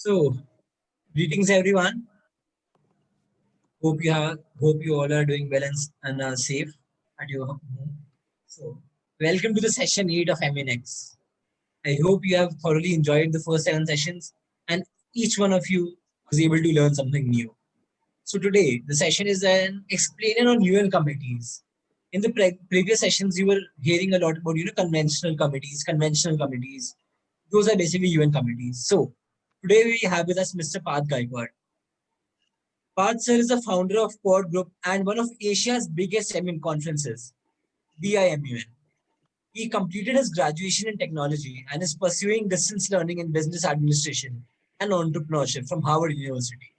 So, greetings everyone. Hope you all are doing well and safe at your home. So, welcome to the session 8 of MUNX. I hope you have thoroughly enjoyed the first 7 sessions and each one of you was able to learn something new. So today, the session is an explainer on UN committees. In the previous sessions, you were hearing a lot about conventional committees. Those are basically UN committees. So today we have with us Mr. Parth Gaikwad. Parth sir is the founder of Quad Group and one of Asia's biggest MUN conferences, DIMUN. He completed his graduation in technology and is pursuing distance learning in business administration and entrepreneurship from Harvard University.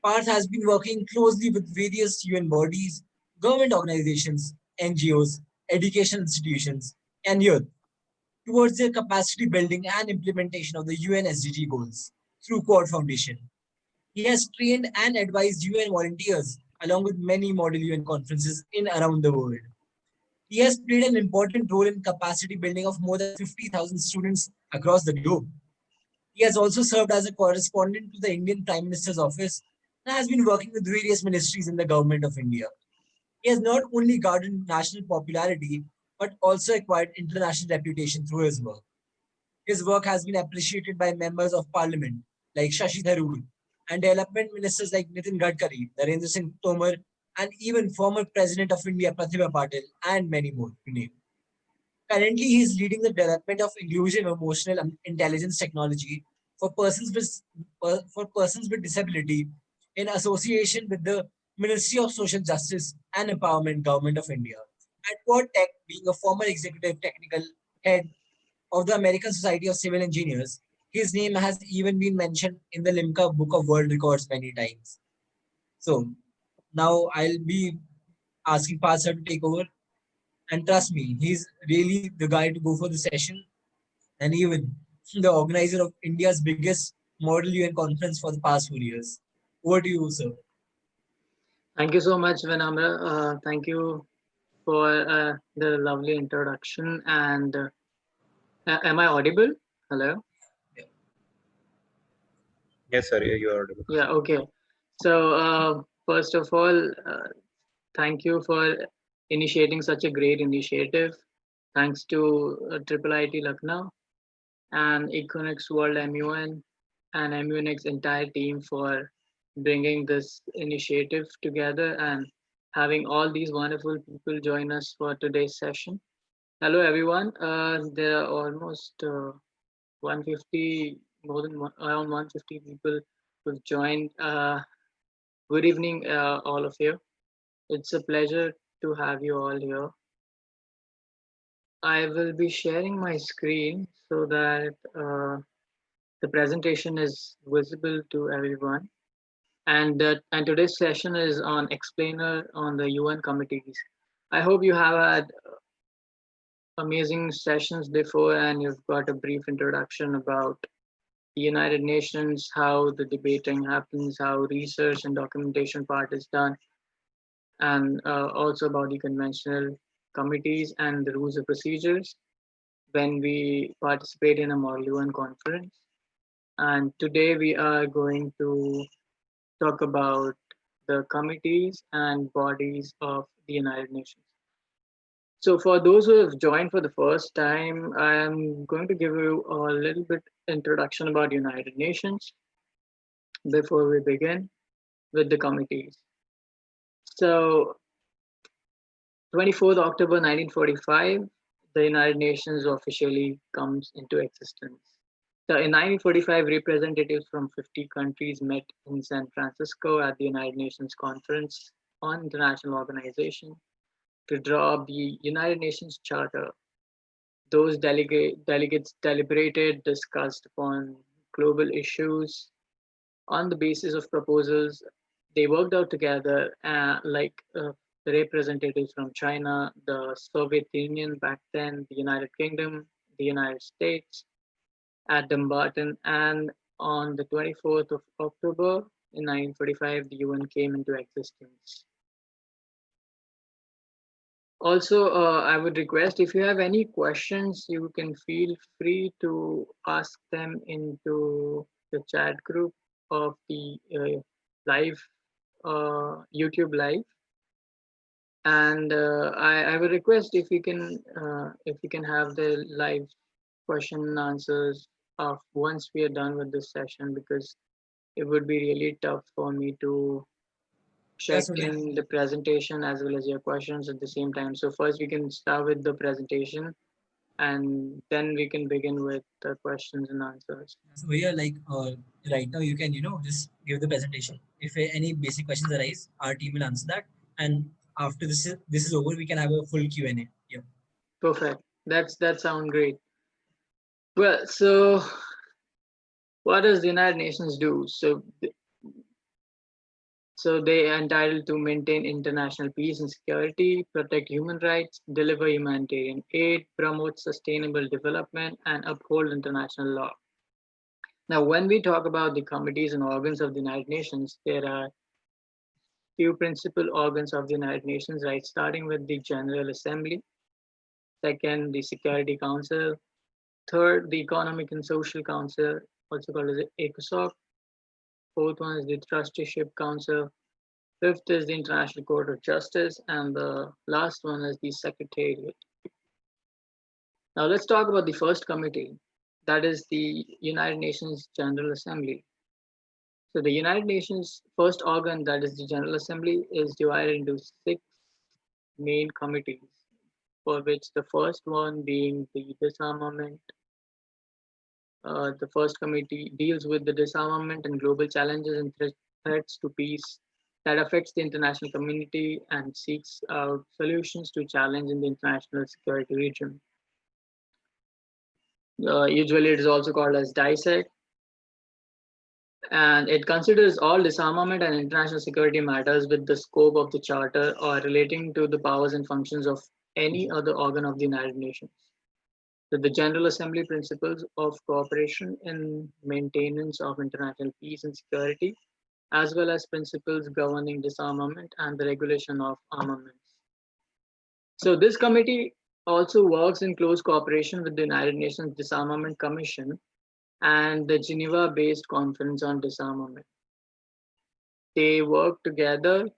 Parth has been working closely with various UN bodies, government organizations, NGOs, education institutions, and youth towards their capacity building and implementation of the UN SDG goals through Quad Foundation. He has trained and advised UN volunteers along with many Model UN conferences in around the world. He has played an important role in capacity building of more than 50,000 students across the globe. He has also served as a correspondent to the Indian Prime Minister's office and has been working with various ministries in the government of India. He has not only garnered national popularity, but also acquired international reputation through his work. His work has been appreciated by members of parliament like Shashi Tharoor and development ministers like Nitin Gadkari, Narendra Singh Tomar, and even former President of India, Pratibha Patil, and many more to name. Currently, he is leading the development of inclusive emotional intelligence technology for persons with disability in association with the Ministry of Social Justice and Empowerment, Government of India. At Quad Tech, being a former executive technical head of the American Society of Civil Engineers, his name has even been mentioned in the Limca Book of World Records many times. So now I'll be asking Pasha to take over. And trust me, he's really the guy to go for the session. And even the organizer of India's biggest Model UN conference for the past 4 years. Over to you, sir. Thank you so much, Vinamra. Thank you for the lovely introduction. And am I audible? Hello? Yes, sir, you are audible. Yeah, okay. So, first of all, thank you for initiating such a great initiative. Thanks to IIIT Lucknow and EQUINOXWORLDMUN and MUNX entire team for bringing this initiative together and having all these wonderful people join us for today's session. Hello, everyone. There are almost 150, around 150 people who've joined. Good evening, all of you. It's a pleasure to have you all here. I will be sharing my screen so that the presentation is visible to everyone. And today's session is on explainer on the UN committees. I hope you have had amazing sessions before and you've got a brief introduction about the United Nations, how the debating happens, how research and documentation part is done, and also about the conventional committees and the rules of procedures when we participate in a Model UN conference. And today we are going to talk about the committees and bodies of the United Nations. So for those who have joined for the first time, I am going to give you a little bit introduction about United Nations before we begin with the committees. So 24th October 1945, the United Nations officially comes into existence. So in 1945, representatives from 50 countries met in San Francisco at the United Nations Conference on International Organization to draw up the United Nations Charter. Those delegates deliberated, discussed upon global issues on the basis of proposals. They worked out together, like the representatives from China, the Soviet Union back then, the United Kingdom, the United States, at Dumbarton, and on the 24th of October in 1945, the UN came into existence. Also, I would request if you have any questions, you can feel free to ask them into the chat group of the live YouTube live. And I would request if you can have the live question and answers of once we are done with this session, because it would be really tough for me to check so in the presentation as well as your questions at the same time. So first we can start with the presentation, and then we can begin with the questions and answers. So here, like right now, you can just give the presentation. If any basic questions arise, our team will answer that. And after this is over, we can have a full Q&A. Yeah. Perfect. That sounds great. Well, so what does the United Nations do? So they are entitled to maintain international peace and security, protect human rights, deliver humanitarian aid, promote sustainable development, and uphold international law. Now, when we talk about the committees and organs of the United Nations, there are few principal organs of the United Nations, right? Starting with the General Assembly, second, the Security Council, third, the Economic and Social Council, also called as the ECOSOC, fourth one is the Trusteeship Council, fifth is the International Court of Justice, and the last one is the Secretariat. Now let's talk about the first committee, that is the United Nations General Assembly. So the United Nations first organ, that is the General Assembly, is divided into 6 main committees, for which the first one being the disarmament. The first committee deals with the disarmament and global challenges and threats to peace that affects the international community and seeks out solutions to challenge in the international security region. Usually it is also called as DISEC, and it considers all disarmament and international security matters with the scope of the charter or relating to the powers and functions of any other organ of the United Nations. So the General Assembly principles of cooperation in maintenance of international peace and security, as well as principles governing disarmament and the regulation of armaments. So this committee also works in close cooperation with the United Nations Disarmament Commission and the Geneva-based Conference on Disarmament. They work together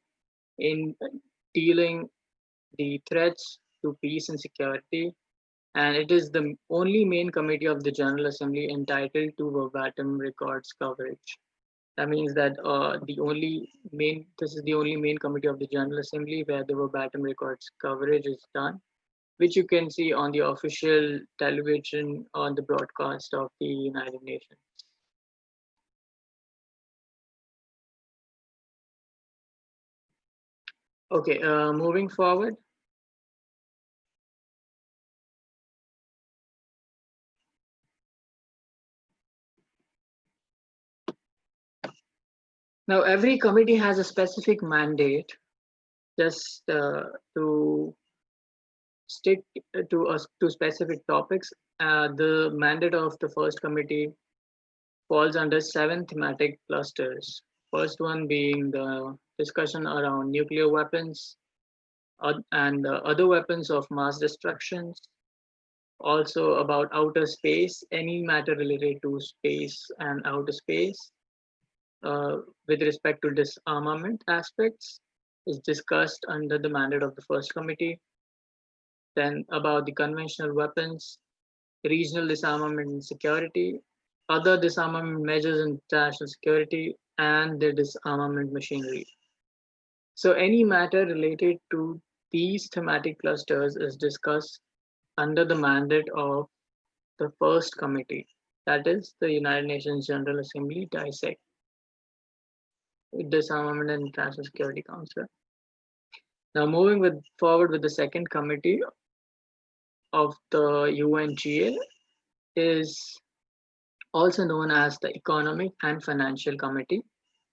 in dealing the threats to peace and security, and it is the only main committee of the General Assembly entitled to verbatim records coverage. That means that this is the only main committee of the General Assembly where the verbatim records coverage is done, which you can see on the official television on the broadcast of the United Nations. Okay, moving forward. Now, every committee has a specific mandate just to stick to specific topics. The mandate of the first committee falls under 7 thematic clusters. First one being the discussion around nuclear weapons and other weapons of mass destruction. Also about outer space, any matter related to space and outer space. With respect to disarmament aspects is discussed under the mandate of the first committee. Then about the conventional weapons, regional disarmament and security, other disarmament measures in international security, and the disarmament machinery. So any matter related to these thematic clusters is discussed under the mandate of the first committee, that is the United Nations General Assembly DISEC, Disarmament and International Security Council. Now moving forward with the second committee of the UNGA is also known as the Economic and Financial Committee,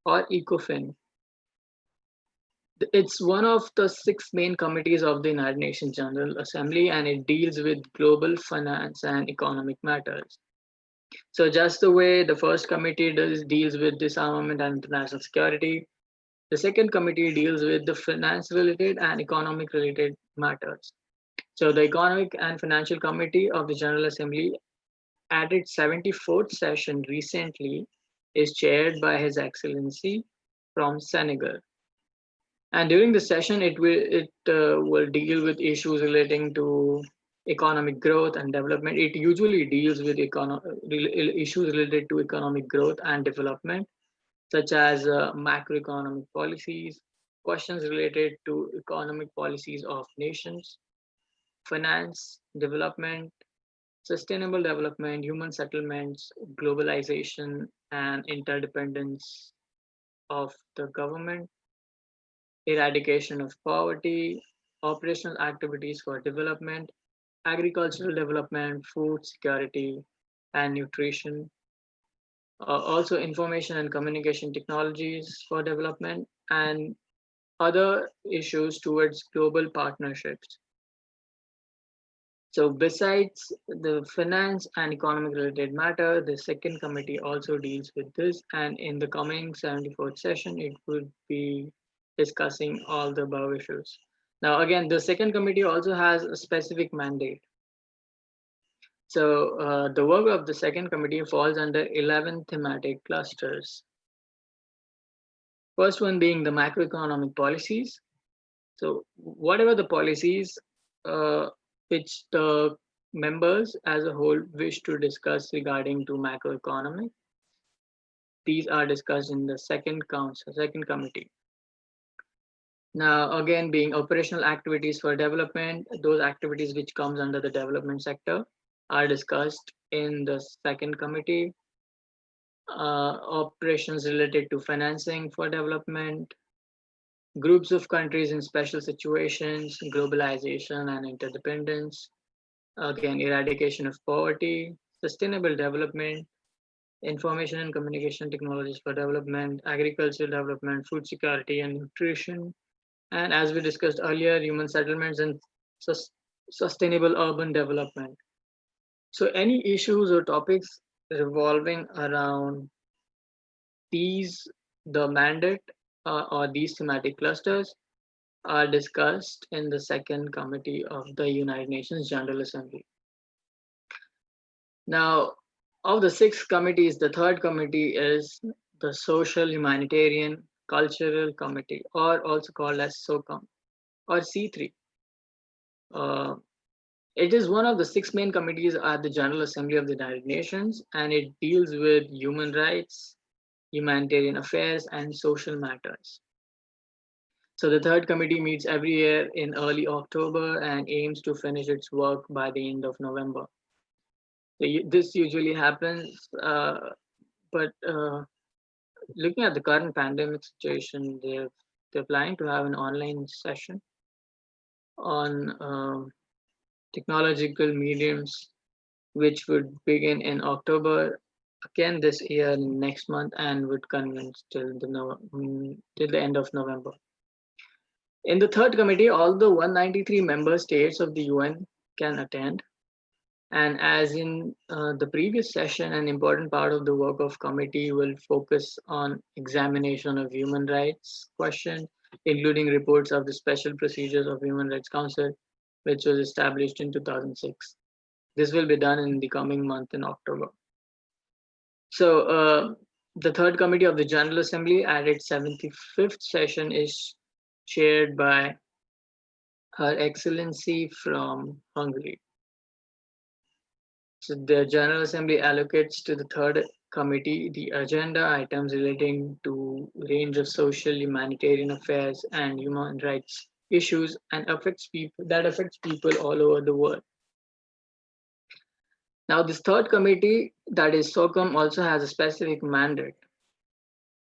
or ECOFIN. It's one of the 6 main committees of the United Nations General Assembly, and it deals with global finance and economic matters. So just the way the first committee deals with disarmament and international security, the second committee deals with the finance related and economic related matters. So the Economic and Financial Committee of the General Assembly at its 74th session recently is chaired by His Excellency from Senegal. And during the session, it will deal with issues relating to economic growth and development. It usually deals with issues related to economic growth and development, such as macroeconomic policies, questions related to economic policies of nations, finance, development, sustainable development, human settlements, globalization, and interdependence of the government, eradication of poverty, operational activities for development, agricultural development, food security, and nutrition. Also, information and communication technologies for development, and other issues towards global partnerships. So besides the finance and economic related matter, the second committee also deals with this, and in the coming 74th session, it would be discussing all the above issues. Now, again, the second committee also has a specific mandate. So the work of the second committee falls under 11 thematic clusters. First one being the macroeconomic policies. So whatever the policies which the members as a whole wish to discuss regarding to macroeconomic, these are discussed in the second committee. Now, again, being operational activities for development, those activities which comes under the development sector are discussed in the second committee. Operations related to financing for development, groups of countries in special situations, globalization and interdependence, again, eradication of poverty, sustainable development, information and communication technologies for development, agricultural development, food security and nutrition, and as we discussed earlier, human settlements and sustainable urban development. So any issues or topics revolving around these, the mandate or these thematic clusters are discussed in the second committee of the United Nations General Assembly. Now, of the 6 committees, the third committee is the Social, Humanitarian, Cultural Committee, or also called as SOCUM, or C3. It is one of the 6 main committees at the General Assembly of the United Nations, and it deals with human rights, humanitarian affairs, and social matters. So the third committee meets every year in early October and aims to finish its work by the end of November. So this usually happens, but looking at the current pandemic situation, they're planning to have an online session on technological mediums, which would begin in October, again this year, next month, and would convince till the end of November. In the third committee, all the 193 member states of the UN can attend. And as in the previous session, an important part of the work of committee will focus on examination of human rights questions, including reports of the Special Procedures of Human Rights Council, which was established in 2006. This will be done in the coming month in October. So the third committee of the General Assembly at its 75th session is chaired by Her Excellency from Hungary. So the General Assembly allocates to the third committee the agenda items relating to range of social, humanitarian affairs, and human rights issues, and affects people all over the world. Now, this third committee, that is SOCUM, also has a specific mandate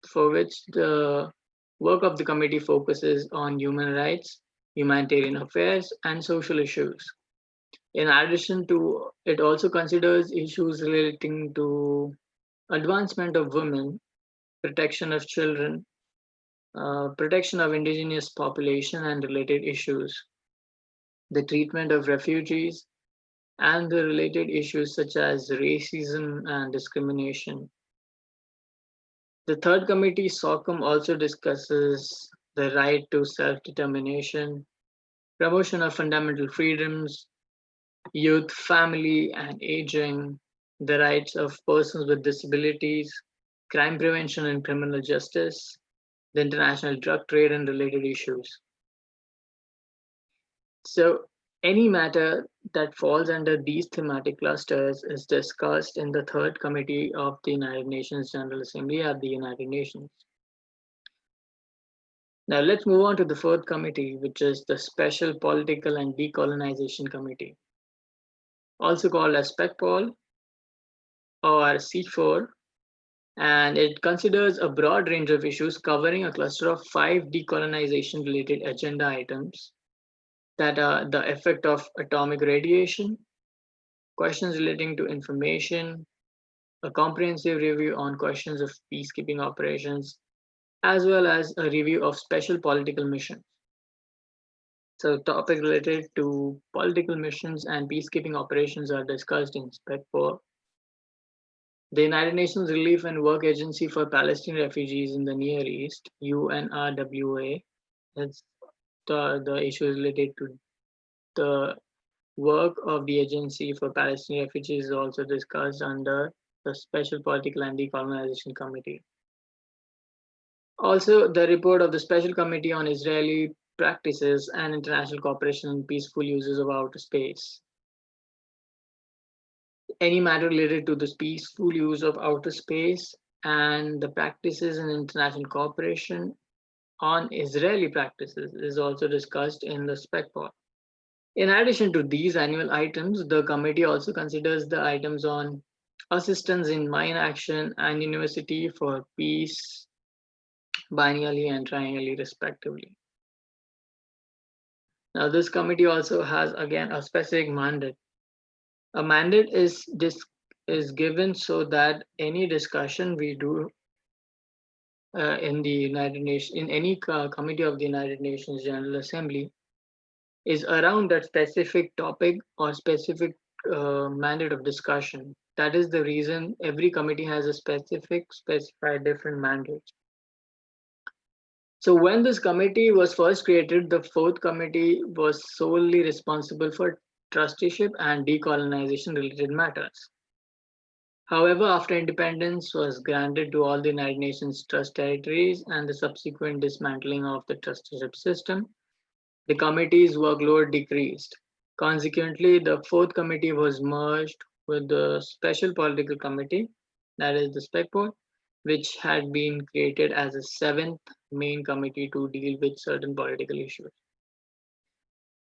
for which the work of the committee focuses on human rights, humanitarian affairs, and social issues. In addition to, it also considers issues relating to advancement of women, protection of children, protection of indigenous population and related issues, the treatment of refugees, and the related issues such as racism and discrimination. The third committee, SOCUM, also discusses the right to self-determination, promotion of fundamental freedoms, youth, family, and aging, the rights of persons with disabilities, crime prevention and criminal justice, the international drug trade and related issues. So any matter that falls under these thematic clusters is discussed in the third committee of the United Nations General Assembly at the United Nations. Now let's move on to the fourth committee, which is the Special Political and Decolonization Committee, also called as SPECPOL or C4, and it considers a broad range of issues covering a cluster of 5 decolonization related agenda items that are the effect of atomic radiation, questions relating to information, a comprehensive review on questions of peacekeeping operations, as well as a review of special political missions. So topics related to political missions and peacekeeping operations are discussed in Spec 4. The United Nations Relief and Work Agency for Palestinian Refugees in the Near East, UNRWA, that's the issues related to the work of the Agency for Palestinian Refugees is also discussed under the Special Political and Decolonization Committee. Also, the report of the Special Committee on Israeli Practices and International Cooperation in Peaceful Uses of Outer Space. Any matter related to the peaceful use of outer space and the practices in international cooperation on Israeli practices is also discussed in the spec pod. In addition to these annual items, the committee also considers the items on assistance in mine action and university for peace, biennially and triennially respectively. Now, this committee also has again a specific mandate. A mandate is given so that any discussion we do in the United Nations, in any committee of the United Nations General Assembly, is around that specific topic or specific mandate of discussion. That is the reason every committee has a specified different mandate. So when this committee was first created, the fourth committee was solely responsible for trusteeship and decolonization related matters. However, after independence was granted to all the United Nations trust territories and the subsequent dismantling of the trusteeship system, the committee's workload decreased. Consequently, the fourth committee was merged with the Special Political Committee, that is the SPECPOL, which had been created as a seventh main committee to deal with certain political issues.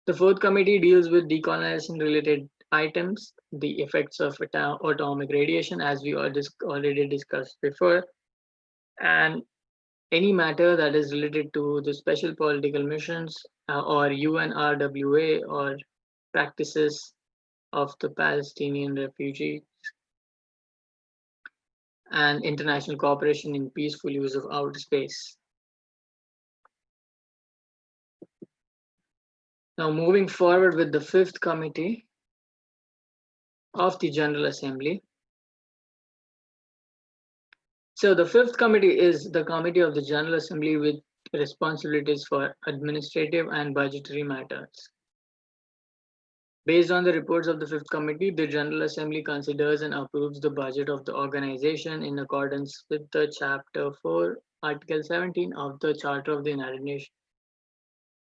The fourth committee deals with decolonization related items, the effects of atomic radiation, as we already discussed before, and any matter that is related to the special political missions or UNRWA or practices of the Palestinian refugees and international cooperation in peaceful use of outer space. Now, moving forward with the fifth committee of the General Assembly. So the fifth committee is the committee of the General Assembly with responsibilities for administrative and budgetary matters. Based on the reports of the fifth committee, the General Assembly considers and approves the budget of the organization in accordance with the Chapter 4, Article 17 of the Charter of the United Nations.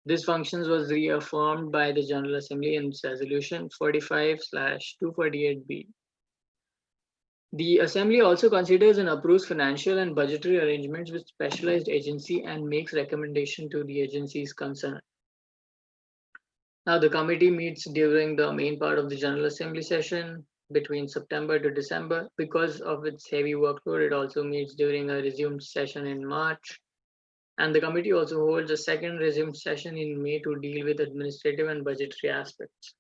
This function was reaffirmed by the General Assembly in Resolution 45/248B. The Assembly also considers and approves financial and budgetary arrangements with specialized agency and makes recommendation to the agencies concerned. Now, the committee meets during the main part of the General Assembly session between September to December. Because of its heavy workload, it also meets during a resumed session in March. And the committee also holds a second resumed session in May to deal with administrative and budgetary aspects.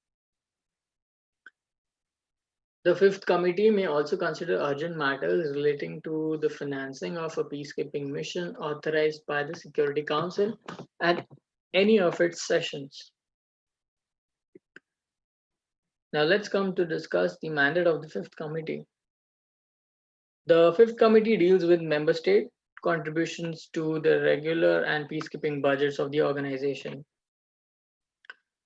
The fifth committee may also consider urgent matters relating to the financing of a peacekeeping mission authorized by the Security Council at any of its sessions. Now let's come to discuss the mandate of the fifth committee. The fifth committee deals with member state contributions to the regular and peacekeeping budgets of the organization.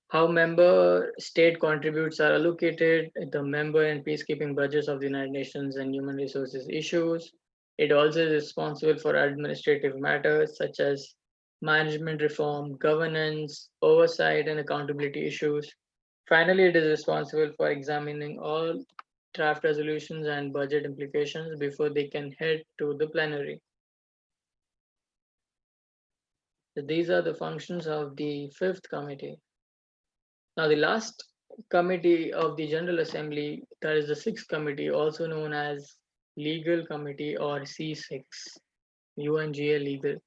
How member state contributes are allocated, the member and peacekeeping budgets of the United Nations and human resources issues, It also is responsible for administrative matters such as management reform, governance, oversight, and accountability issues. Finally, it is responsible for examining all draft resolutions and budget implications before they can head to the plenary. So these are the functions of the fifth committee. Now, the last committee of the General Assembly, that is the sixth committee, also known as Legal Committee or C6, UNGA Legal.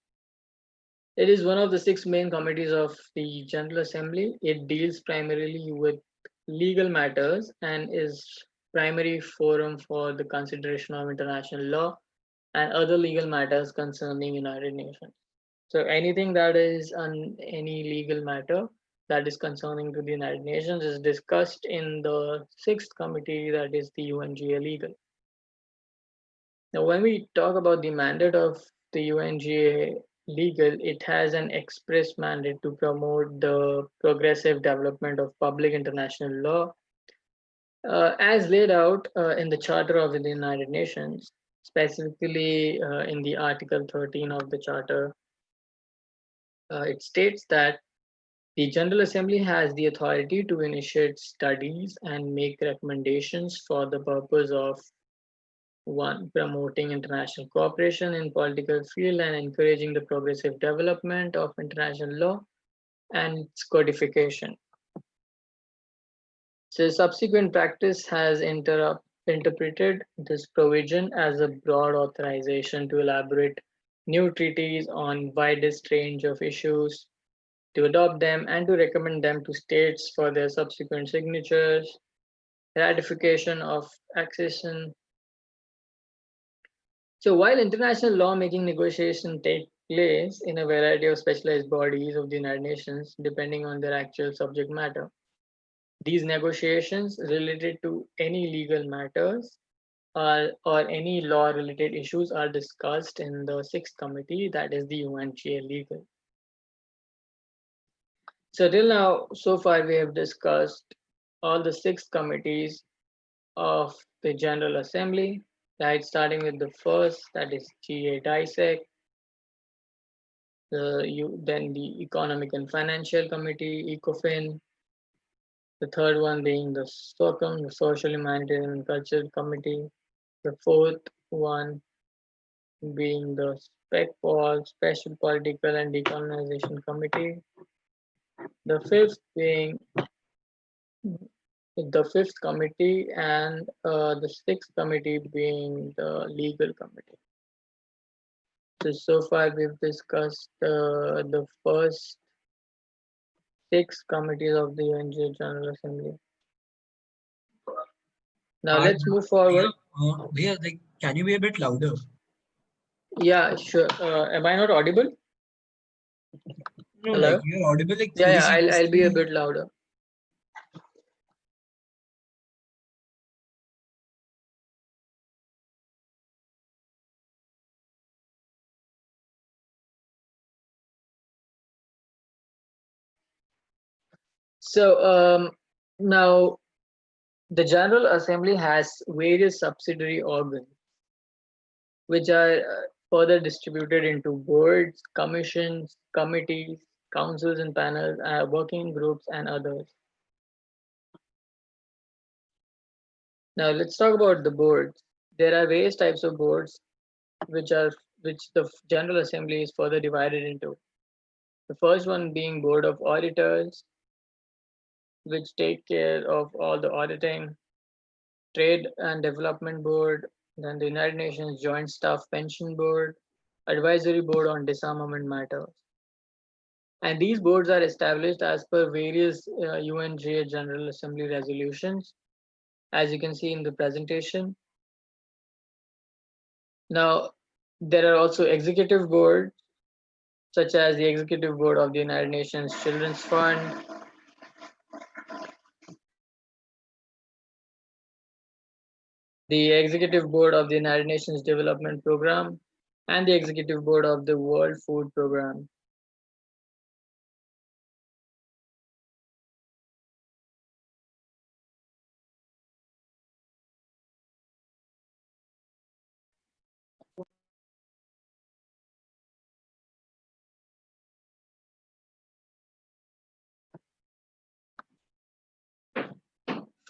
It is one of the six main committees of the General Assembly. It deals primarily with legal matters and is primary forum for the consideration of international law and other legal matters concerning United Nations. So anything that is on any legal matter that is concerning to the United Nations is discussed in the sixth committee, that is the UNGA Legal. Now, when we talk about the mandate of the UNGA Legal, it has an express mandate to promote the progressive development of public international law, as laid out in the Charter of the United Nations, specifically in the Article 13 of the Charter. It states that the General Assembly has the authority to initiate studies and make recommendations for the purpose of one, promoting international cooperation in political field and encouraging the progressive development of international law and its codification. So subsequent practice has interpreted this provision as a broad authorization to elaborate new treaties on widest range of issues, to adopt them and to recommend them to states for their subsequent signatures, ratification of accession. So while international law-making negotiations take place in a variety of specialized bodies of the United Nations, depending on their actual subject matter, these negotiations related to any legal matters or any law-related issues are discussed in the sixth committee, that is the UNGA Legal. So till now, so far we have discussed all the six committees of the General Assembly, right? Starting with the first, that is GA DISEC, then the Economic and Financial Committee, ECOFIN, the third one being the SOCUM, the Social, Humanitarian and Cultural Committee, the fourth one being the SPECPOL, Special Political and Decolonization Committee, the fifth being the fifth committee, and the sixth committee being the legal committee. So far we've discussed the first six committees of the UNGA General Assembly. Now let's move forward. Bhaiya, like, can you be a bit louder? Yeah, sure. Am I not audible? No, Hello? like you're audible. Like, Yeah, थोड़ी सी I'll be a bit louder. So now the General Assembly has various subsidiary organs, which are further distributed into boards, commissions, committees, councils and panels, working groups, and others. Now let's talk about the boards. There are various types of boards which the General Assembly is further divided into. The first one being Board of Auditors, which take care of all the auditing, Trade and Development Board, then the United Nations Joint Staff Pension Board, Advisory Board on Disarmament Matters. And these boards are established as per various UNGA General Assembly resolutions, as you can see in the presentation. Now, there are also executive boards, such as the Executive Board of the United Nations Children's Fund, the Executive Board of the United Nations Development Program, and the Executive Board of the World Food Program.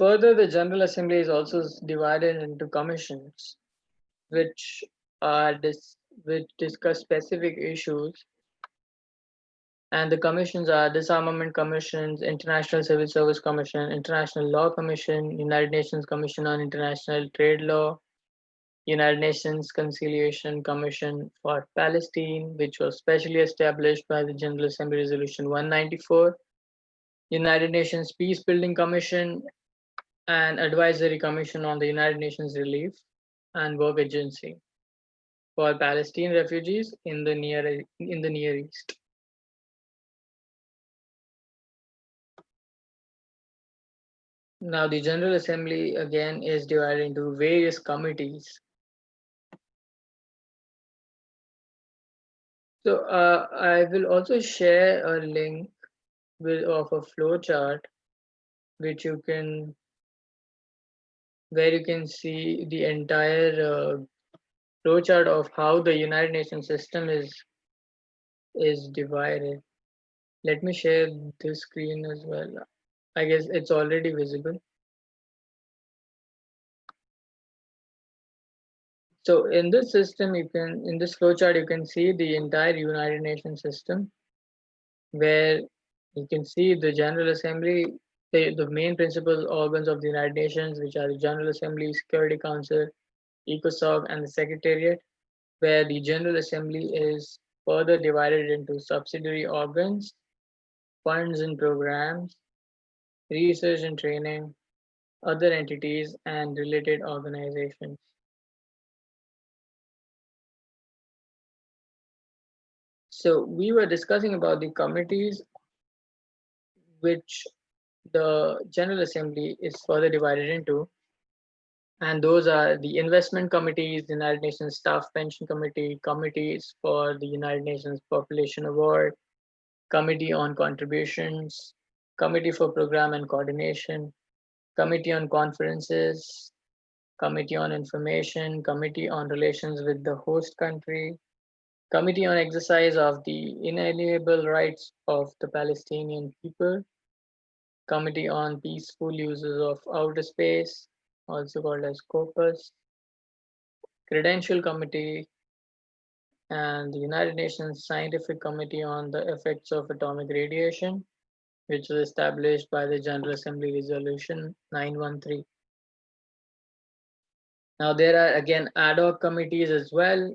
Further, the General Assembly is also divided into commissions, which which discuss specific issues. And the commissions are Disarmament Commissions, International Civil Service Commission, International Law Commission, United Nations Commission on International Trade Law, United Nations Conciliation Commission for Palestine, which was specially established by the General Assembly Resolution 194, United Nations Peacebuilding Commission, and Advisory Commission on the United Nations Relief and Work Agency for Palestinian refugees in the Near East. Now, the General Assembly again is divided into various committees. So I will also share a link of a flow chart which where you can see the entire flow chart of how the United Nations system is divided. Let me share this screen as well. I guess it's already visible. So in this system, in this flowchart, you can see the entire United Nations system, where you can see the General Assembly, the main principal organs of the United Nations, which are the General Assembly, Security Council, ECOSOC, and the Secretariat, where the General Assembly is further divided into subsidiary organs, funds and programs, research and training, other entities, and related organizations. So we were discussing about the committees which the General Assembly is further divided into. And those are the investment committees, the United Nations Staff Pension Committee, committees for the United Nations Population Award, Committee on Contributions, Committee for Program and Coordination, Committee on Conferences, Committee on Information, Committee on Relations with the Host Country, Committee on Exercise of the Inalienable Rights of the Palestinian People, Committee on Peaceful Uses of Outer Space, also called as COPUS, Credential Committee, and the United Nations Scientific Committee on the Effects of Atomic Radiation, which was established by the General Assembly Resolution 913. Now, there are again ad hoc committees as well,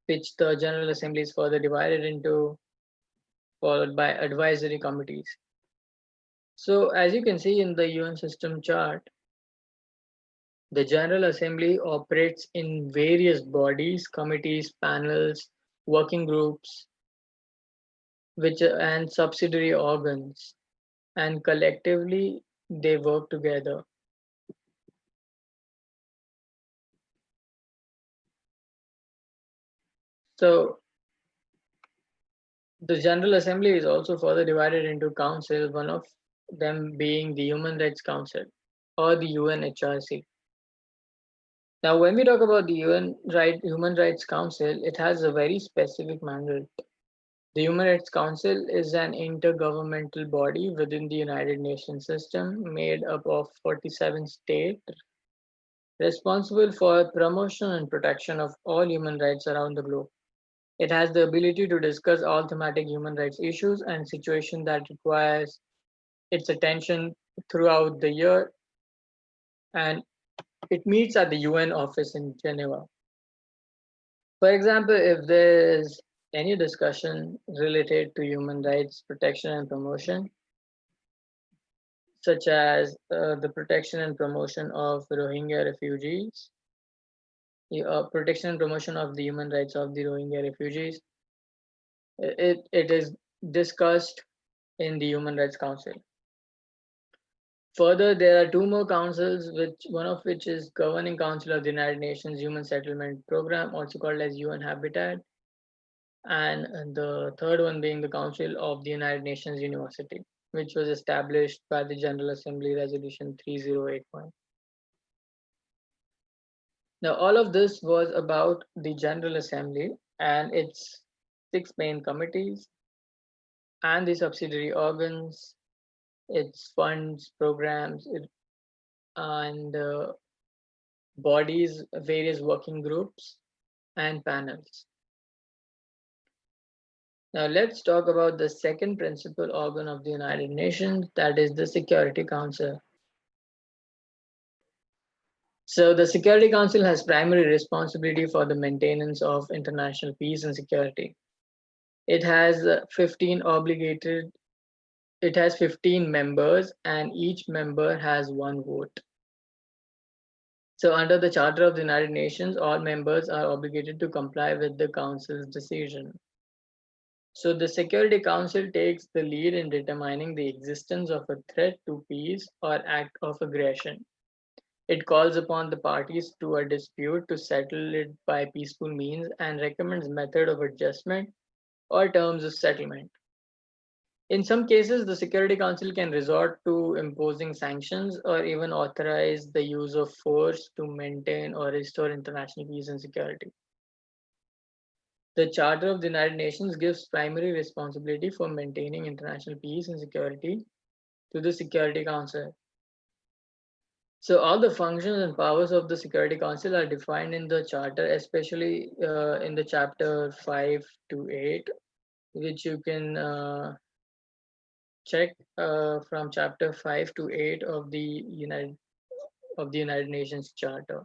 which the General Assembly is further divided into, followed by advisory committees. So, as you can see in the UN system chart, the General Assembly operates in various bodies, committees, panels, working groups, and subsidiary organs, and collectively they work together. So the General Assembly is also further divided into councils, one of them being the Human Rights Council or the UNHRC. Now, when we talk about the Human Rights Council, it has a very specific mandate. The Human Rights Council is an intergovernmental body within the United Nations system made up of 47 states, responsible for promotion and protection of all human rights around the globe. It has the ability to discuss all thematic human rights issues and situations that requires its attention throughout the year, and it meets at the UN office in Geneva. For example, if there is any discussion related to human rights protection and promotion, such as the protection and promotion of Rohingya refugees, protection and promotion of the human rights of the Rohingya refugees, it is discussed in the Human Rights Council. Further, there are two more councils, one of which is Governing Council of the United Nations Human Settlement Program, also called as UN Habitat, and the third one being the Council of the United Nations University, which was established by the General Assembly Resolution 3081. Now, all of this was about the General Assembly and its 6 main committees and the subsidiary organs its funds, programs, and bodies, various working groups, and panels. Now let's talk about the second principal organ of the United Nations, that is the Security Council. So the Security Council has primary responsibility for the maintenance of international peace and security. It has 15 obligated, it has 15 members and each member has one vote. So under the Charter of the United Nations, all members are obligated to comply with the Council's decision. So the Security Council takes the lead in determining the existence of a threat to peace or act of aggression. It calls upon the parties to a dispute to settle it by peaceful means and recommends method of adjustment or terms of settlement. In some cases, the Security Council can resort to imposing sanctions or even authorize the use of force to maintain or restore international peace and security. The Charter of the United Nations gives primary responsibility for maintaining international peace and security to the Security Council. So all the functions and powers of the Security Council are defined in the Charter, especially in the chapter 5 to 8, which you can check from chapter 5 to 8 of the United Nations Charter.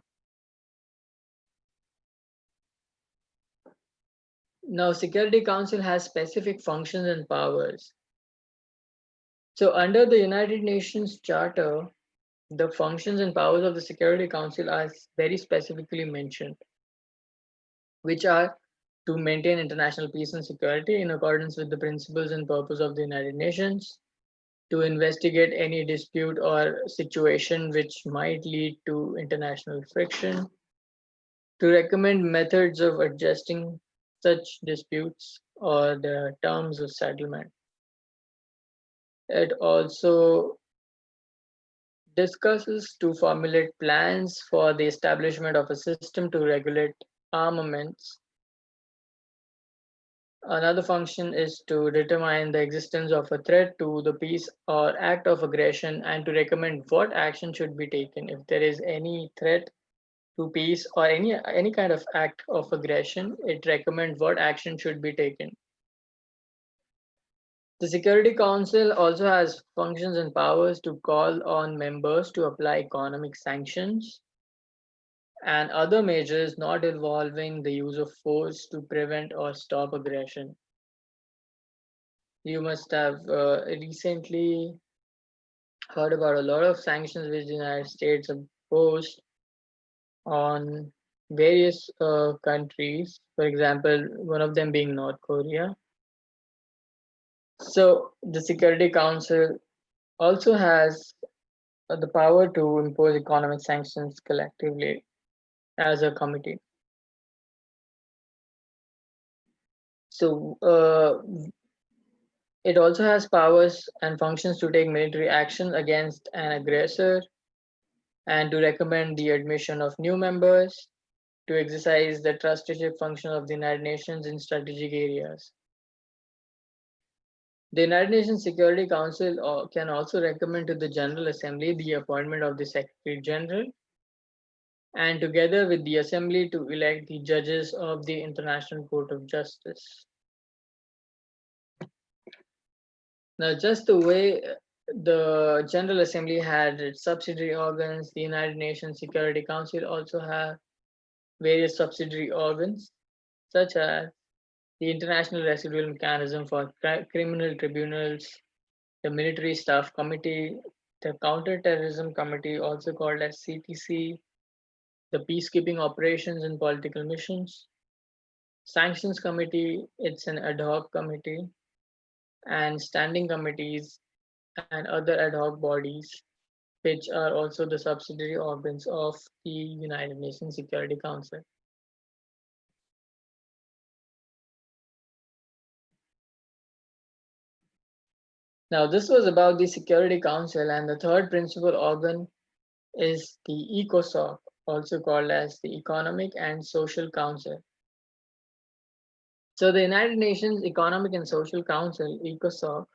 Now, Security Council has specific functions and powers. So under the United Nations Charter, the functions and powers of the Security Council are very specifically mentioned, which are to maintain international peace and security in accordance with the principles and purpose of the United Nations, to investigate any dispute or situation which might lead to international friction, to recommend methods of adjusting such disputes or the terms of settlement. It also discusses to formulate plans for the establishment of a system to regulate armaments. Another function is to determine the existence of a threat to the peace or act of aggression and to recommend what action should be taken if there is any threat to peace or any kind of act of aggression. It recommends what action should be taken. The Security Council also has functions and powers to call on members to apply economic sanctions and other measures not involving the use of force to prevent or stop aggression. You must have recently heard about a lot of sanctions which the United States imposed on various countries, for example, one of them being North Korea. So the Security Council also has the power to impose economic sanctions collectively as a committee. So it also has powers and functions to take military action against an aggressor and to recommend the admission of new members, to exercise the trusteeship function of the United Nations in strategic areas. The United Nations Security Council can also recommend to the General Assembly the appointment of the Secretary General and together with the Assembly to elect the judges of the International Court of Justice. Now, just the way the General Assembly had its subsidiary organs, the United Nations Security Council also have various subsidiary organs, such as the International Residual Mechanism for Criminal Tribunals, the Military Staff Committee, the Counterterrorism Committee, also called as CTC, the Peacekeeping Operations and Political Missions, Sanctions Committee, it's an ad hoc committee, and standing committees and other ad hoc bodies, which are also the subsidiary organs of the United Nations Security Council. Now, this was about the Security Council, and the third principal organ is the ECOSOC, also called as the Economic and Social Council. So the United Nations Economic and Social Council, ECOSOC,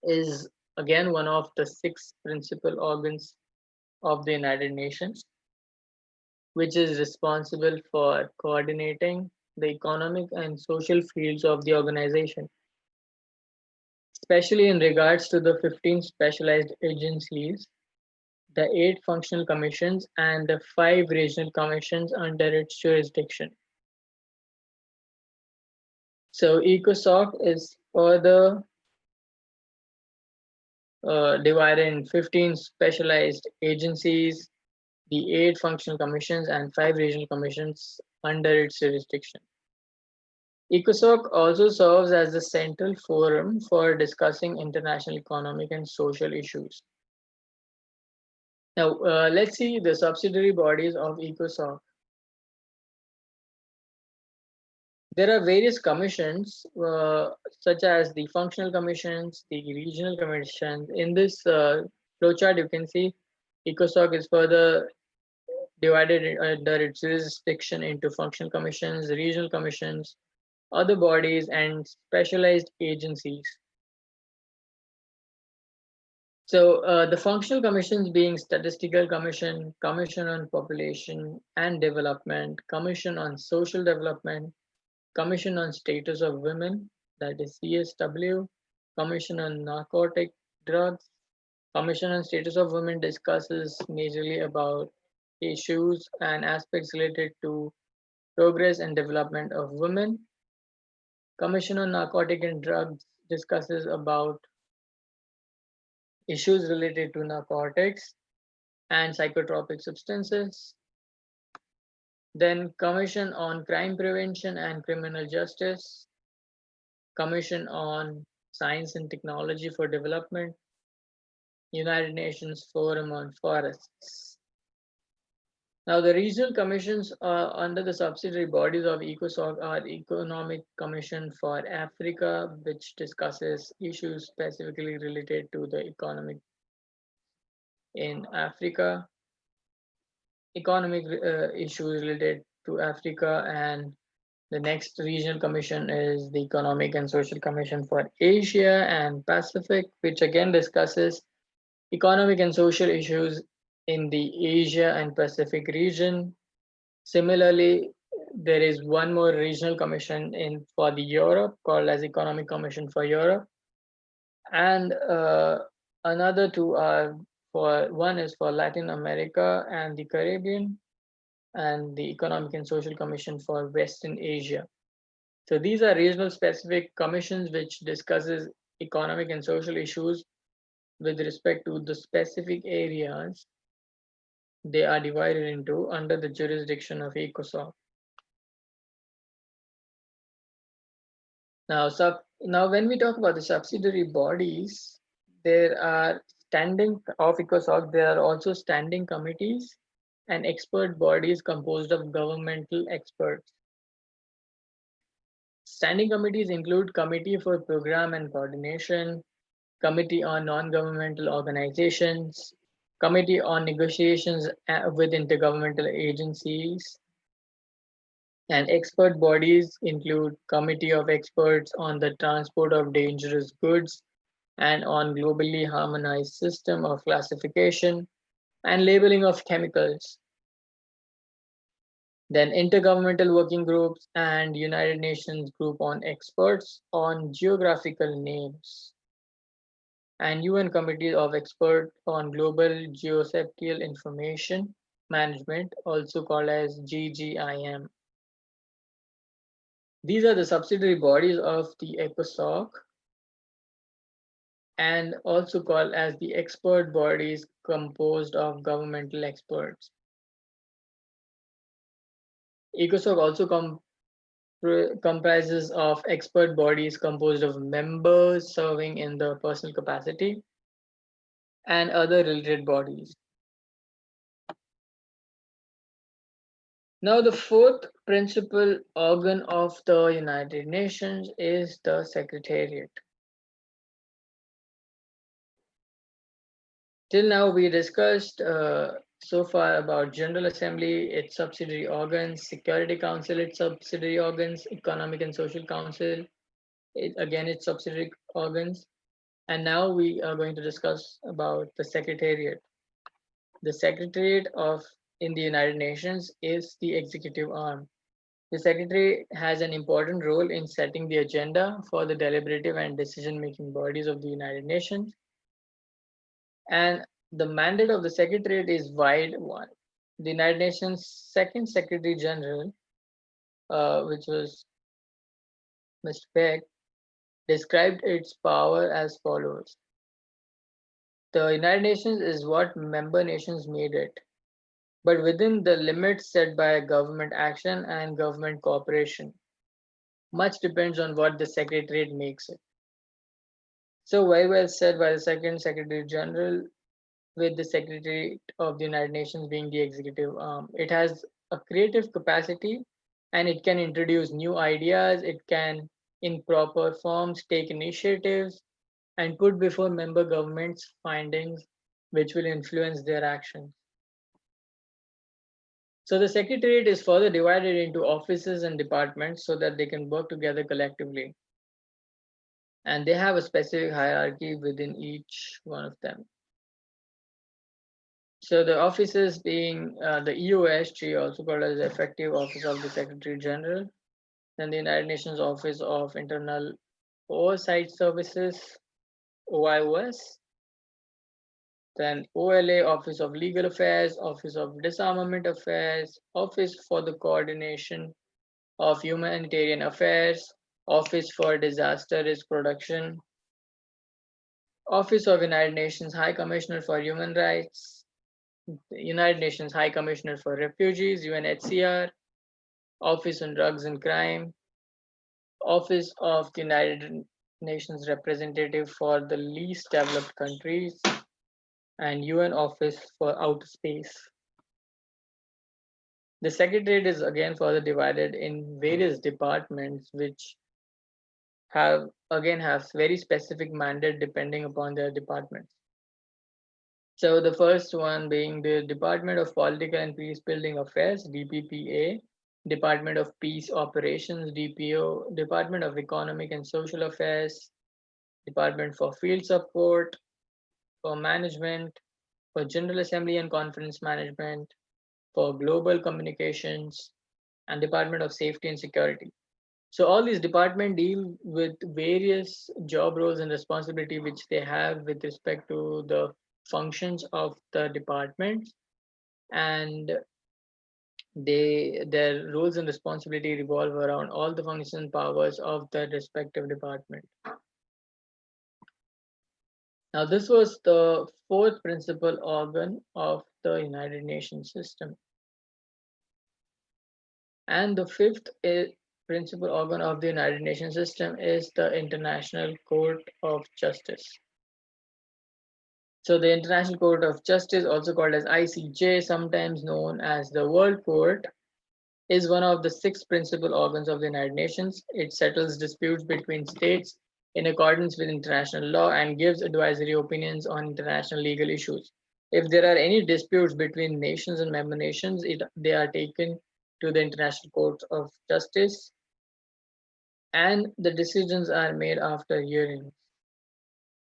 is again one of the 6 principal organs of the United Nations, which is responsible for coordinating the economic and social fields of the organization, especially in regards to the 15 specialized agencies, the 8 functional commissions, and the 5 regional commissions under its jurisdiction. So ECOSOC is further divided in 15 specialized agencies, the 8 functional commissions, and 5 regional commissions under its jurisdiction. ECOSOC also serves as the central forum for discussing international economic and social issues. Now, let's see the subsidiary bodies of ECOSOC. There are various commissions, such as the functional commissions, the regional commissions. In this flowchart, you can see ECOSOC is further divided under its jurisdiction into functional commissions, regional commissions, other bodies, and specialized agencies. So the functional commissions being Statistical Commission, Commission on Population and Development, Commission on Social Development, Commission on Status of Women, that is CSW, Commission on Narcotic Drugs. Commission on Status of Women discusses majorly about issues and aspects related to progress and development of women. Commission on Narcotic and Drugs discusses about issues related to narcotics and psychotropic substances. Then Commission on Crime Prevention and Criminal Justice, Commission on Science and Technology for Development, United Nations Forum on Forests. Now, the regional commissions under the subsidiary bodies of ECOSOC are Economic Commission for Africa, which discusses issues specifically related to the economic in Africa, economic issues related to Africa, and the next regional commission is the Economic and Social Commission for Asia and Pacific, which again discusses economic and social issues in the Asia and Pacific region. Similarly, there is one more regional commission for the Europe called as Economic Commission for Europe, and another 2 are one is for Latin America and the Caribbean, and the Economic and Social Commission for Western Asia. So these are regional specific commissions which discusses economic and social issues with respect to the specific areas they are divided into under the jurisdiction of ECOSOC. Now when we talk about the subsidiary bodies, there are of ECOSOC, there are also standing committees and expert bodies composed of governmental experts. Standing committees include Committee for Program and Coordination, Committee on Non-Governmental Organizations, Committee on Negotiations with Intergovernmental Agencies, and expert bodies include Committee of Experts on the Transport of Dangerous Goods and on Globally Harmonized System of Classification and Labeling of Chemicals. Then Intergovernmental Working Groups and United Nations Group on Experts on Geographical Names, and UN Committee of Experts on Global Geospatial Information Management, also called as GGIM. These are the subsidiary bodies of the ECOSOC and also called as the expert bodies composed of governmental experts. ECOSOC also comprises of expert bodies composed of members serving in the personal capacity and other related bodies. Now, the 4th principal organ of the United Nations is the Secretariat. Till now, we discussed so far about General Assembly, its subsidiary organs, Security Council, its subsidiary organs, Economic and Social Council, its subsidiary organs, And now we are going to discuss about the Secretariat. The Secretariat in the United Nations is the executive arm. The Secretary has an important role in setting the agenda for the deliberative and decision-making bodies of the United Nations. And the mandate of the Secretariat is wide one. The United Nations second Secretary General, which was Mr. Peck, described its power as follows. The United Nations is what member nations made it, but within the limits set by government action and government cooperation. Much depends on what the Secretariat makes it. So very well said by the second Secretary General, with the Secretariat of the United Nations being the executive arm. It has a creative capacity and it can introduce new ideas, it can in proper forms take initiatives and put before member governments findings which will influence their actions. So the Secretariat is further divided into offices and departments so that they can work together collectively. And they have a specific hierarchy within each one of them. So the offices being the EOSG, also called as the Effective Office of the Secretary General, then the United Nations Office of Internal Oversight Services, OIOS, then OLA, Office of Legal Affairs, Office of Disarmament Affairs, Office for the Coordination of Humanitarian Affairs, Office for Disaster Risk Reduction, Office of United Nations High Commissioner for Human Rights, United Nations High Commissioner for Refugees, UNHCR, Office on Drugs and Crime, Office of the United Nations Representative for the Least Developed Countries, and UN Office for Outer Space. The Secretariat is again further divided in various departments which have very specific mandate depending upon their departments. So the first one being the Department of Political and Peace Building Affairs, DPPA, Department of Peace Operations, DPO, Department of Economic and Social Affairs, Department for Field Support, for Management, for General Assembly and Conference Management, for Global Communications, and Department of Safety and Security. So all these departments deal with various job roles and responsibility which they have with respect to the functions of the department, and their roles and responsibility revolve around all the functions and powers of the respective department. Now this was the fourth principal organ of the United Nations system, and the fifth principal organ of the United Nations system is the International Court of Justice. So the International Court of Justice, also called as ICJ, sometimes known as the World Court, is one of the six principal organs of the United Nations. It settles disputes between states in accordance with international law and gives advisory opinions on international legal issues. If there are any disputes between nations and member nations, they are taken to the International Court of Justice, and the decisions are made after hearings.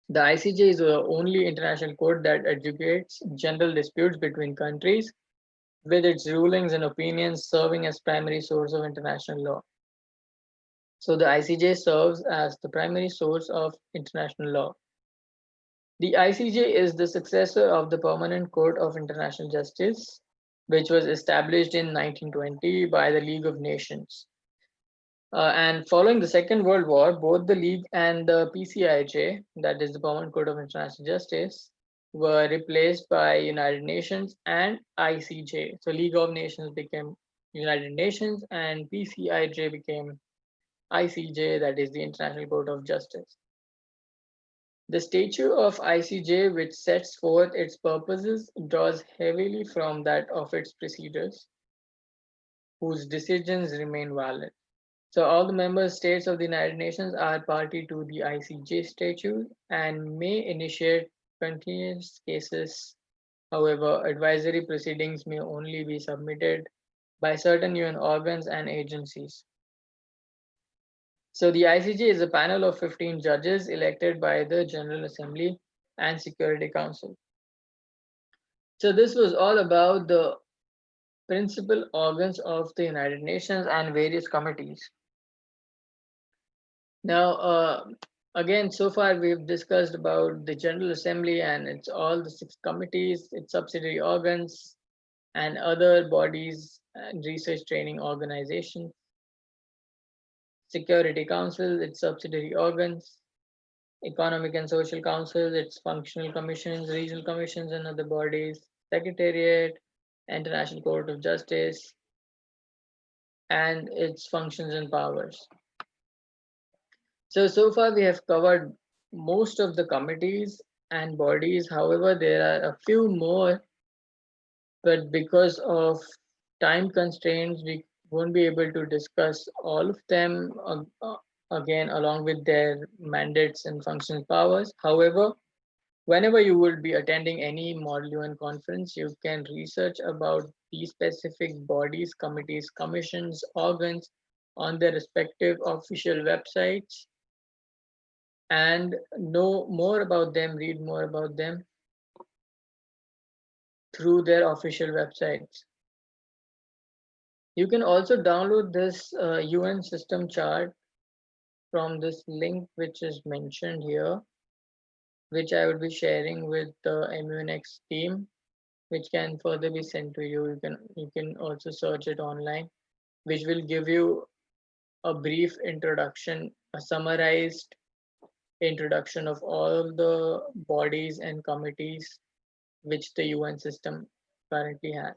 The ICJ is the only international court that adjudicates general disputes between countries, with its rulings and opinions serving as primary source of international law. So the ICJ serves as the primary source of international law. The ICJ is the successor of the Permanent Court of International Justice, which was established in 1920 by the League of Nations. And following the Second World War, both the League and the PCIJ, that is the Permanent Court of International Justice, were replaced by United Nations and ICJ. So League of Nations became United Nations and PCIJ became ICJ, that is the International Court of Justice. The statute of ICJ, which sets forth its purposes, draws heavily from that of its procedures, whose decisions remain valid. So all the member states of the United Nations are party to the ICJ statute and may initiate continuous cases. However, advisory proceedings may only be submitted by certain UN organs and agencies. So the ICJ is a panel of 15 judges elected by the General Assembly and Security Council. So this was all about the principal organs of the United Nations and various committees. Now, again, so far we've discussed about the General Assembly and it's all the 6 committees, its subsidiary organs, and other bodies and research training organizations. Security Council, its subsidiary organs, Economic and Social Council, its functional commissions, regional commissions, and other bodies, Secretariat, International Court of Justice, and its functions and powers. So far we have covered most of the committees and bodies. However, there are a few more, but because of time constraints, we won't be able to discuss all of them again along with their mandates and functional powers. However, whenever you will be attending any Model UN conference, you can research about these specific bodies, committees, commissions, organs on their respective official websites and know more about them, read more about them through their official websites. You can also download this UN system chart from this link which is mentioned here, which I will be sharing with the MUNX team, which can further be sent to you. You can also search it online, which will give you a brief introduction, a summarized introduction of all the bodies and committees which the UN system currently has.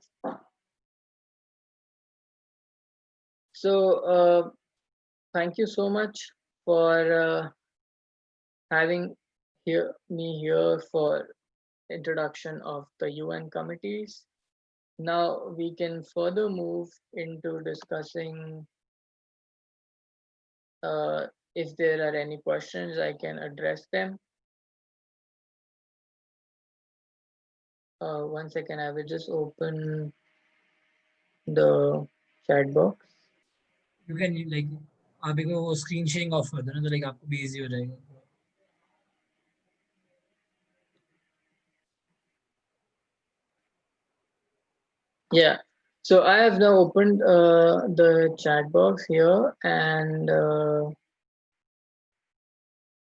So thank you so much for having me here for introduction of the UN committees. Now we can further move into discussing if there are any questions, I can address them. 1 second, I will just open the chat box. You can like आप एक वो screen sharing off कर दो ना तो like आपको भी easy हो जाएगा. Yeah, so I have now opened the chat box here, and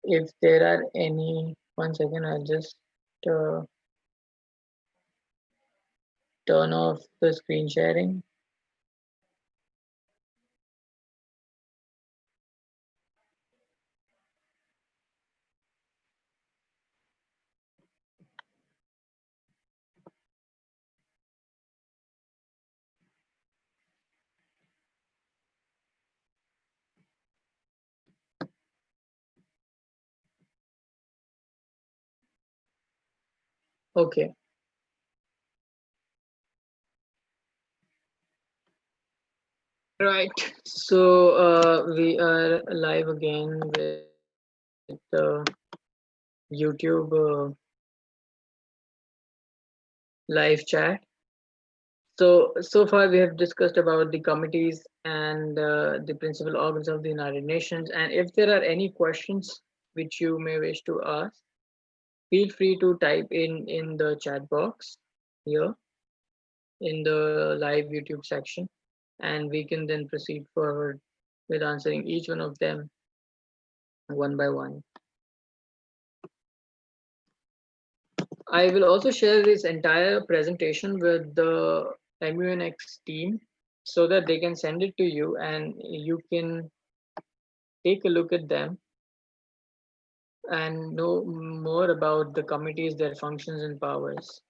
if there are any, 1 second, I'll just uh, turn off the screen sharing. Okay. Right. So we are live again with YouTube live chat. So far we have discussed about the committees and the principal organs of the United Nations. And if there are any questions which you may wish to ask, feel free to type in the chat box here in the live YouTube section, and we can then proceed forward with answering each one of them one by one. I will also share this entire presentation with the MUNX team so that they can send it to you and you can take a look at them and know more about the committees, their functions and powers.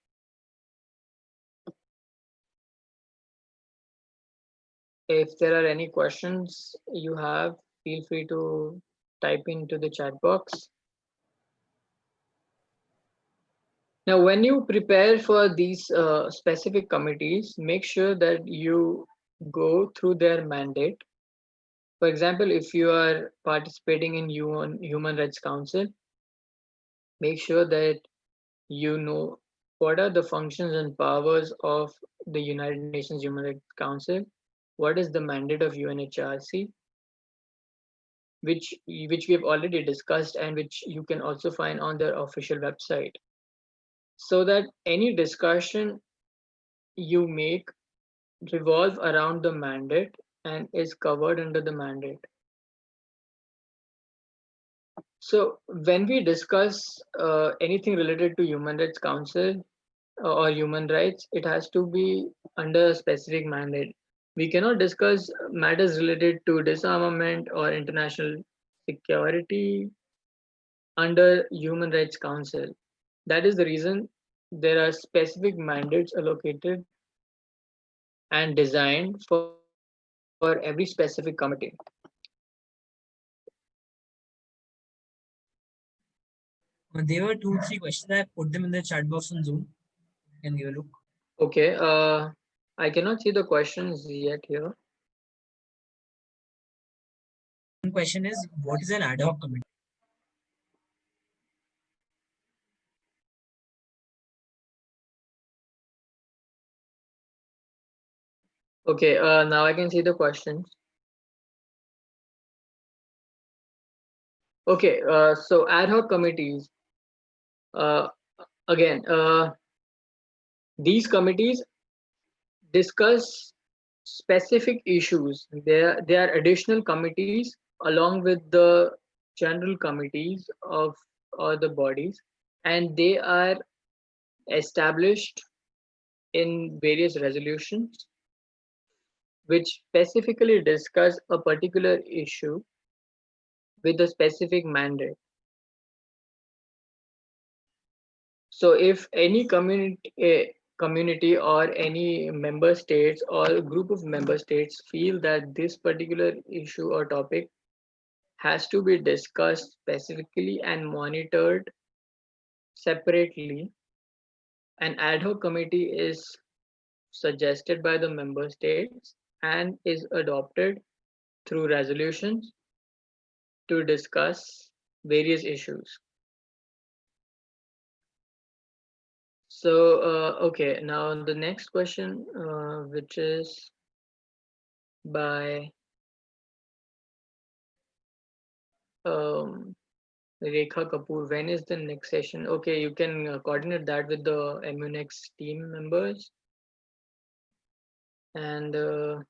If there are any questions you have, feel free to type into the chat box. Now, when you prepare for these specific committees, make sure that you go through their mandate. For example, if you are participating in UN Human Rights Council, make sure that you know what are the functions and powers of the United Nations Human Rights Council, what is the mandate of UNHRC, which we have already discussed and which you can also find on their official website, so that any discussion you make revolve around the mandate and is covered under the mandate. So when we discuss anything related to Human Rights Council or human rights, it has to be under a specific mandate. We cannot discuss matters related to disarmament or international security under Human Rights Council. That is the reason there are specific mandates allocated and designed for every specific committee. There were 2, 3 questions. I put them in the chat box on Zoom. You can give a look. Okay, I cannot see the questions yet here. One question is, what is an ad hoc committee? Okay, now I can see the questions. Okay, so ad hoc committees. Again, these committees discuss specific issues. They are additional committees along with the general committees of all the bodies, and they are established in various resolutions which specifically discuss a particular issue with a specific mandate. So if any community or any member states or a group of member states feel that this particular issue or topic has to be discussed specifically and monitored separately, an ad hoc committee is suggested by the member states and is adopted through resolutions to discuss various issues. So, okay, now the next question, which is by Rekha Kapoor. When is the next session? Okay, you can coordinate that with the MUNX team members. And a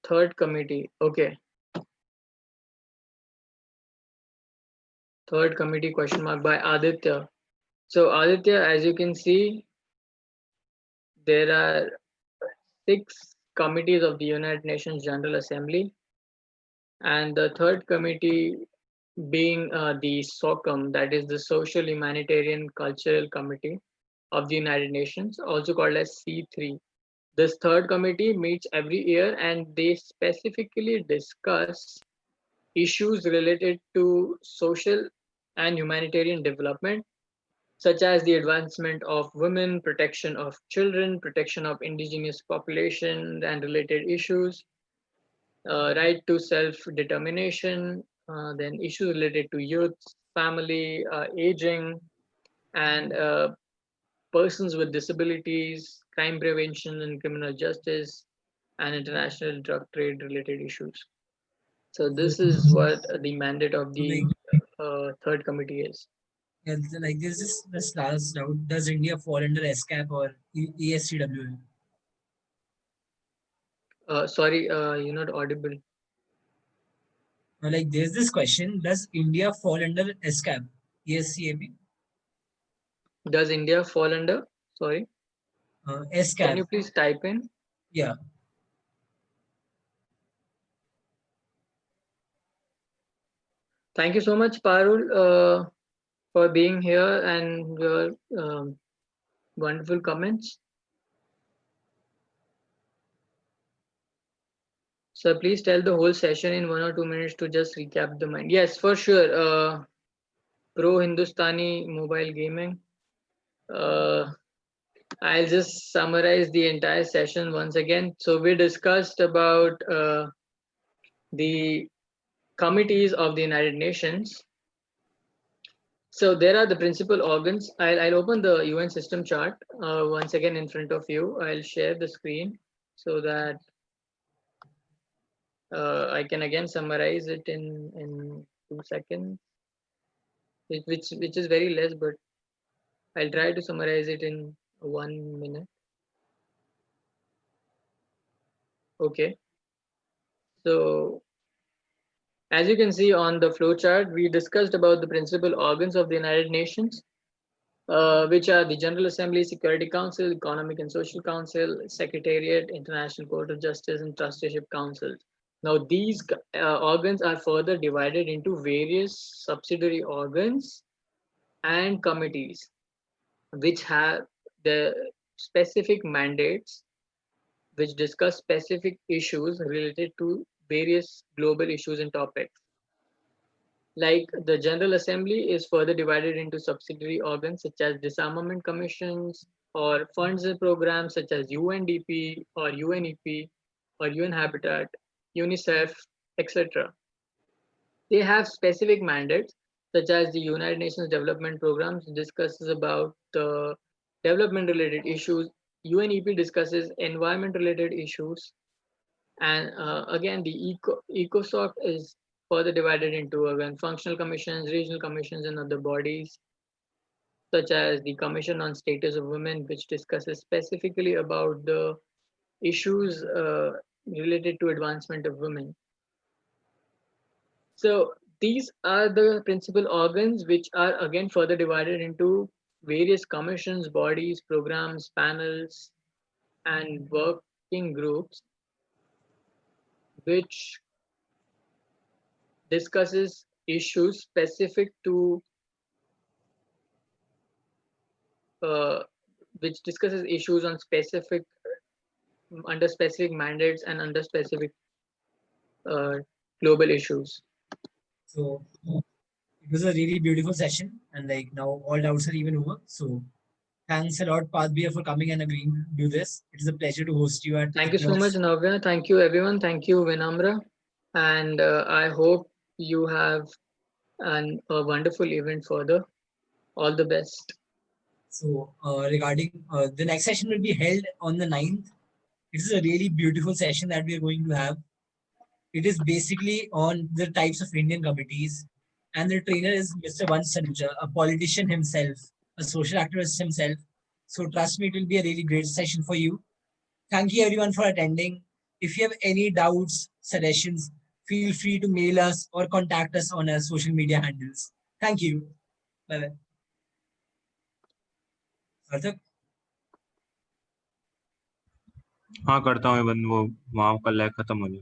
third committee. Okay. Third committee question mark by Aditya. So Aditya, as you can see, there are 6 committees of the United Nations General Assembly, and the third committee being the SOCUM, that is the Social Humanitarian Cultural Committee of the United Nations, also called as C3. This third committee meets every year and they specifically discuss issues related to social and humanitarian development, such as the advancement of women, protection of children, protection of indigenous population and related issues, right to self-determination, then issues related to youth, family, aging, and persons with disabilities, crime prevention and criminal justice, and international drug trade related issues. So this is what the mandate of the third committee is. Yeah, like this last doubt. Does India fall under SCAP or ESCWA? Sorry, you're not audible. Like there's this question. Does India fall under SCAP? ESCAP? Does India fall under? Sorry. Can SCAP. you please type in? Yeah. Thank you so much, Parul, for being here and your wonderful comments. So please tell the whole session in 1 or 2 minutes to just recap the mind. Yes, for sure. Pro Hindustani mobile gaming. I'll just summarize the entire session once again. So we discussed about the committees of the United Nations. So there are the principal organs. I'll open the UN system chart once again in front of you. I'll share the screen so that I can again summarize it in 2 seconds, which is very less, but I'll try to summarize it in 1 minute. Okay. So as you can see on the flow chart, we discussed about the principal organs of the United Nations, which are the General Assembly, Security Council, Economic and Social Council, Secretariat, International Court of Justice, and Trusteeship Councils. Now, these organs are further divided into various subsidiary organs and committees, which have the specific mandates, which discuss specific issues related to various global issues and topics. Like the General Assembly is further divided into subsidiary organs such as disarmament commissions or funds and programs such as UNDP or UNEP or UN Habitat, UNICEF, etc. They have specific mandates such as the United Nations Development Programs discusses about the development related issues. UNEP discusses environment related issues, and again, the ECOSOC is further divided into again functional commissions, regional commissions, and other bodies, such as the Commission on Status of Women, which discusses specifically about the issues related to advancement of women. So these are the principal organs, which are again further divided into various commissions, bodies, programs, panels, and working groups, which discusses issues specific to which discusses issues on specific under specific mandates and under specific uh, global issues. So it was a really beautiful session, and like now all doubts are even over. So thanks a lot, Parth, for coming and agreeing to do this. It is a pleasure to host you at Thank you so much, Navya. Thank you, everyone. Thank you, Vinamra. And I hope you have a wonderful event further. All the best. So regarding the next session will be held on the 9th. It is a really beautiful session that we are going to have. It is basically on the types of Indian committees. And the trainer is Mr. Vansh Saluja, a politician himself, a social activist himself. So trust me, it will be a really great session for you. Thank you everyone for attending. If you have any doubts, suggestions, feel free to mail us or contact us on our social media handles. Thank you. Bye-bye. Arthak? हाँ करता हूँ बंद वो वहाँ का lag खत्म हो गया